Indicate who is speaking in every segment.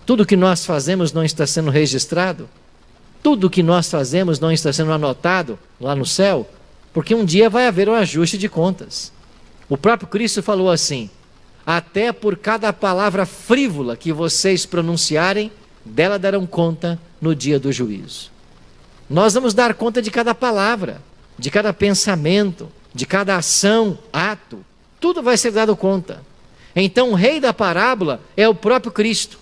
Speaker 1: Tudo que nós fazemos não está sendo registrado? Tudo que nós fazemos não está sendo anotado lá no céu? Porque um dia vai haver um ajuste de contas. O próprio Cristo falou assim: até por cada palavra frívola que vocês pronunciarem, dela darão conta no dia do juízo. Nós vamos dar conta de cada palavra, de cada pensamento, de cada ação, ato. Tudo vai ser dado conta. Então o rei da parábola é o próprio Cristo.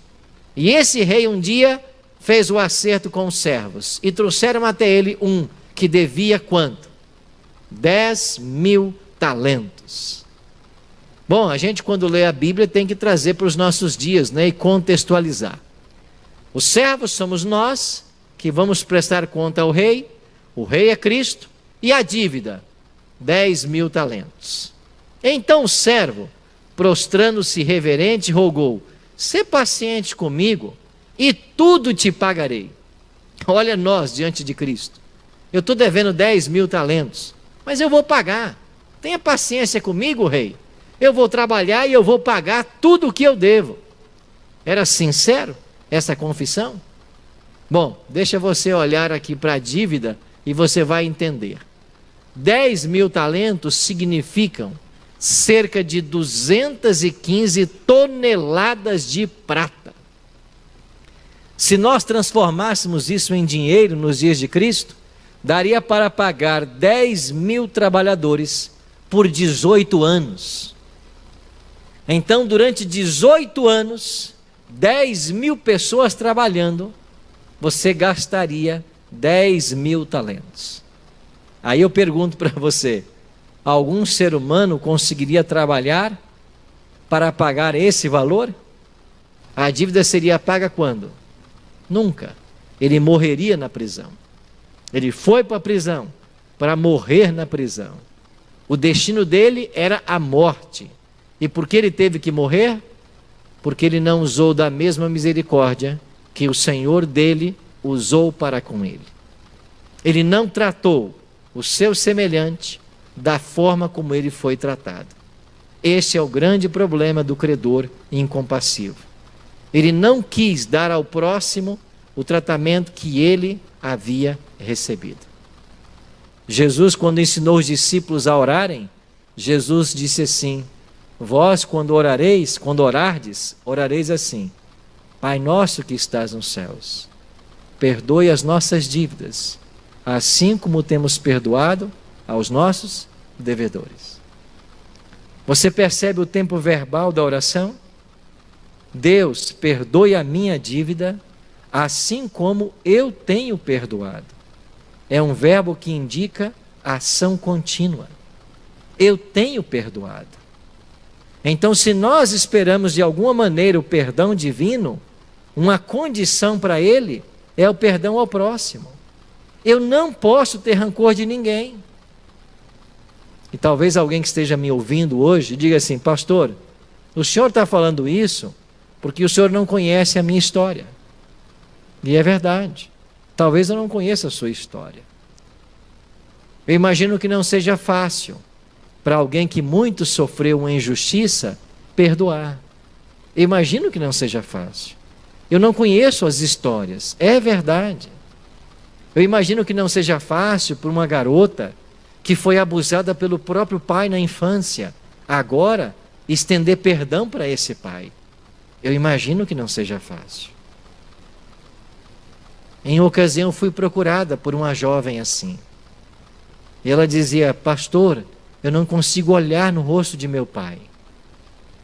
Speaker 1: E esse rei um dia fez o acerto com os servos e trouxeram até ele um que devia quanto? 10.000 talentos. Bom, a gente quando lê a Bíblia tem que trazer para os nossos dias, né, e contextualizar. Os servos somos nós que vamos prestar conta ao rei, o rei é Cristo, e a dívida, 10.000 talentos. Então o servo, prostrando-se reverente, rogou: sê paciente comigo e tudo te pagarei. Olha nós diante de Cristo. Eu estou devendo 10.000 talentos, mas eu vou pagar. Tenha paciência comigo, rei. Eu vou trabalhar e eu vou pagar tudo o que eu devo. Era sincero essa confissão? Bom, deixa você olhar aqui para a dívida e você vai entender. 10.000 talentos significam cerca de 215 toneladas de prata. Se nós transformássemos isso em dinheiro nos dias de Cristo, daria para pagar 10.000 trabalhadores por 18 anos. Então, durante 18 anos, 10.000 pessoas trabalhando, você gastaria 10.000 talentos. Aí eu pergunto para você: algum ser humano conseguiria trabalhar para pagar esse valor? A dívida seria paga quando? Nunca. Ele morreria na prisão. Ele foi para a prisão para morrer na prisão. O destino dele era a morte. E por que ele teve que morrer? Porque ele não usou da mesma misericórdia que o Senhor dele usou para com ele. Ele não tratou o seu semelhante da forma como ele foi tratado. Este é o grande problema do credor incompassivo. Ele não quis dar ao próximo o tratamento que ele havia recebido. Jesus, quando ensinou os discípulos a orarem, Jesus disse assim: vós, quando orardes, orareis assim: Pai nosso que estás nos céus, perdoe as nossas dívidas, assim como temos perdoado aos nossos devedores. Você percebe o tempo verbal da oração? Deus, perdoe a minha dívida, assim como eu tenho perdoado. É um verbo que indica ação contínua. Eu tenho perdoado. Então, se nós esperamos de alguma maneira o perdão divino, uma condição para ele é o perdão ao próximo. Eu não posso ter rancor de ninguém. E talvez alguém que esteja me ouvindo hoje diga assim: pastor, o senhor está falando isso porque o senhor não conhece a minha história. E é verdade. Talvez eu não conheça a sua história. Eu imagino que não seja fácil para alguém que muito sofreu uma injustiça perdoar. Eu imagino que não seja fácil. Eu não conheço as histórias. É verdade. Eu imagino que não seja fácil para uma garota que foi abusada pelo próprio pai na infância, agora estender perdão para esse pai. Eu imagino que não seja fácil. Em ocasião fui procurada por uma jovem assim. E ela dizia: pastor, eu não consigo olhar no rosto de meu pai,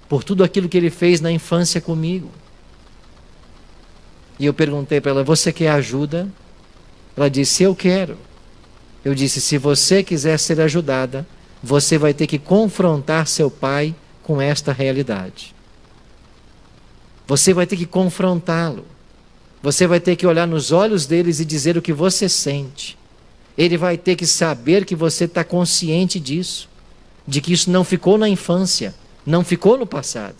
Speaker 1: por tudo aquilo que ele fez na infância comigo. E eu perguntei para ela: você quer ajuda? Ela disse: eu quero. Eu disse: se você quiser ser ajudada, você vai ter que confrontar seu pai com esta realidade. Você vai ter que confrontá-lo. Você vai ter que olhar nos olhos deles e dizer o que você sente. Ele vai ter que saber que você está consciente disso, de que isso não ficou na infância, não ficou no passado.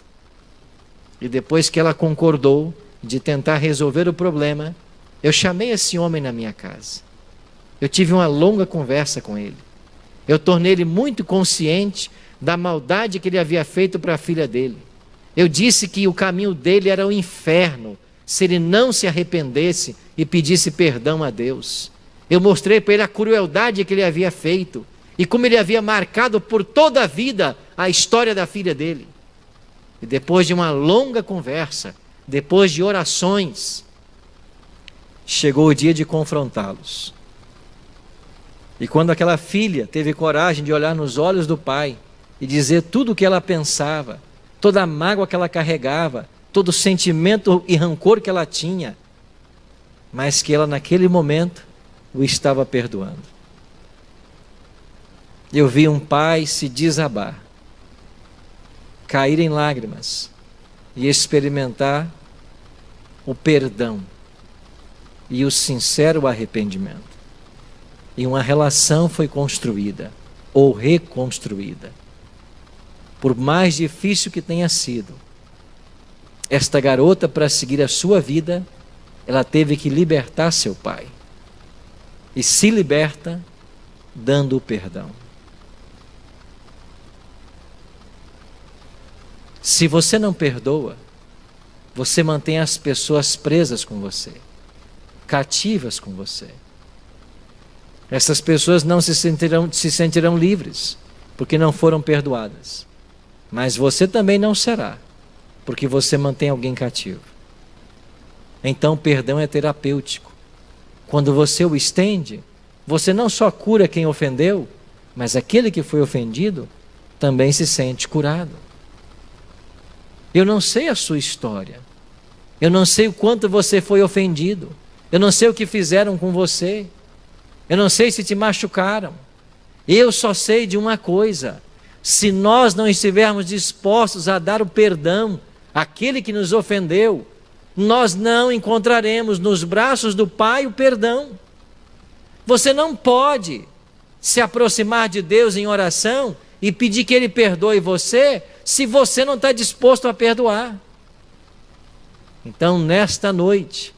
Speaker 1: E depois que ela concordou de tentar resolver o problema, eu chamei esse homem na minha casa. Eu tive uma longa conversa com ele. Eu tornei ele muito consciente da maldade que ele havia feito para a filha dele. Eu disse que o caminho dele era o inferno, se ele não se arrependesse e pedisse perdão a Deus. Eu mostrei para ele a crueldade que ele havia feito e como ele havia marcado por toda a vida a história da filha dele. E depois de uma longa conversa, depois de orações, chegou o dia de confrontá-los. E quando aquela filha teve coragem de olhar nos olhos do pai e dizer tudo o que ela pensava, toda a mágoa que ela carregava, todo o sentimento e rancor que ela tinha, mas que ela naquele momento o estava perdoando. Eu vi um pai se desabar, cair em lágrimas e experimentar o perdão e o sincero arrependimento. E uma relação foi construída ou reconstruída. Por mais difícil que tenha sido, esta garota, para seguir a sua vida, ela teve que libertar seu pai. E se liberta dando o perdão. Se você não perdoa, você mantém as pessoas presas com você, cativas com você. Essas pessoas não se sentirão livres, porque não foram perdoadas. Mas você também não será, porque você mantém alguém cativo. Então o perdão é terapêutico. Quando você o estende, você não só cura quem ofendeu, mas aquele que foi ofendido também se sente curado. Eu não sei a sua história. Eu não sei o quanto você foi ofendido. Eu não sei o que fizeram com você. Eu não sei se te machucaram. Eu só sei de uma coisa: se nós não estivermos dispostos a dar o perdão àquele que nos ofendeu, nós não encontraremos nos braços do Pai o perdão. Você não pode se aproximar de Deus em oração e pedir que Ele perdoe você, se você não está disposto a perdoar. Então, nesta noite,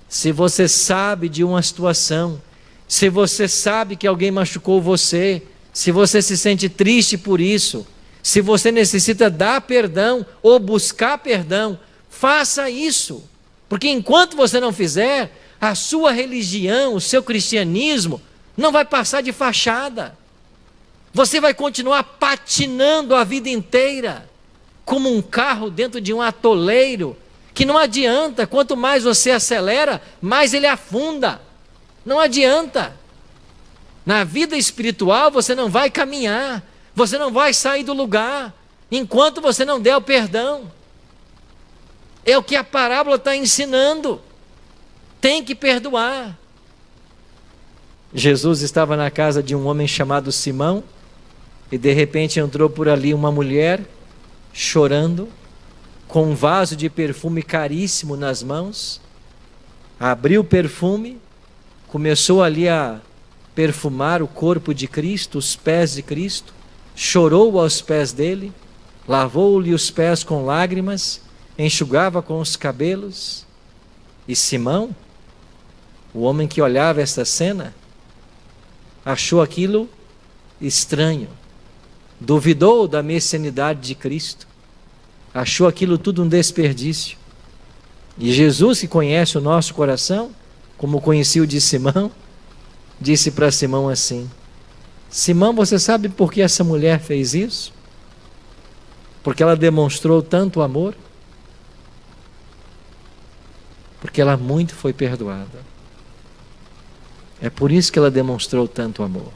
Speaker 1: se você sabe de uma situação, se você sabe que alguém machucou você, se você se sente triste por isso, se você necessita dar perdão ou buscar perdão, faça isso. Porque enquanto você não fizer, a sua religião, o seu cristianismo, não vai passar de fachada. Você vai continuar patinando a vida inteira, como um carro dentro de um atoleiro, que não adianta, quanto mais você acelera, mais ele afunda. Não adianta. Na vida espiritual você não vai caminhar, você não vai sair do lugar, enquanto você não der o perdão. É o que a parábola está ensinando. Tem que perdoar. Jesus estava na casa de um homem chamado Simão, e de repente entrou por ali uma mulher, chorando, com um vaso de perfume caríssimo nas mãos. Abriu o perfume, começou ali a perfumar o corpo de Cristo, os pés de Cristo, chorou aos pés dele, lavou-lhe os pés com lágrimas, enxugava com os cabelos. E Simão, o homem que olhava esta cena, achou aquilo estranho, duvidou da messianidade de Cristo, achou aquilo tudo um desperdício. E Jesus, que conhece o nosso coração, como conhecia o de Simão, disse para Simão assim: Simão, você sabe por que essa mulher fez isso? Porque ela demonstrou tanto amor? Porque ela muito foi perdoada. É por isso que ela demonstrou tanto amor.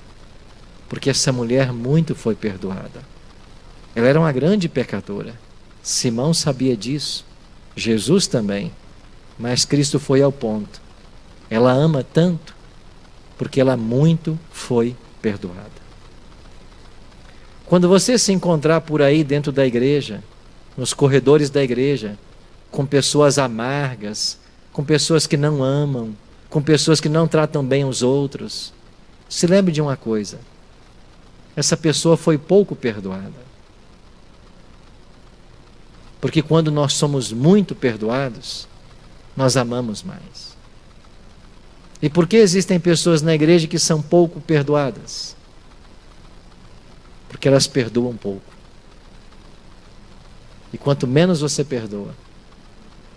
Speaker 1: Porque essa mulher muito foi perdoada. Ela era uma grande pecadora. Simão sabia disso. Jesus também. Mas Cristo foi ao ponto. Ela ama tanto porque ela muito foi perdoada. Quando você se encontrar por aí dentro da igreja, nos corredores da igreja, com pessoas amargas, com pessoas que não amam, com pessoas que não tratam bem os outros, se lembre de uma coisa: essa pessoa foi pouco perdoada. Porque quando nós somos muito perdoados, nós amamos mais. E por que existem pessoas na igreja que são pouco perdoadas? Porque elas perdoam pouco. E quanto menos você perdoa,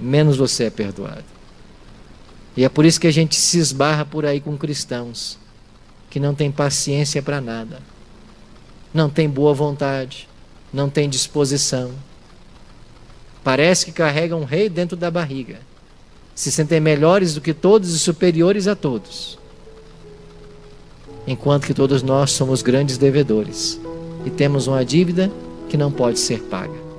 Speaker 1: menos você é perdoado. E é por isso que a gente se esbarra por aí com cristãos que não tem paciência para nada, não tem boa vontade, não tem disposição. Parece que carregam um rei dentro da barriga, se sentem melhores do que todos e superiores a todos, enquanto que todos nós somos grandes devedores e temos uma dívida que não pode ser paga.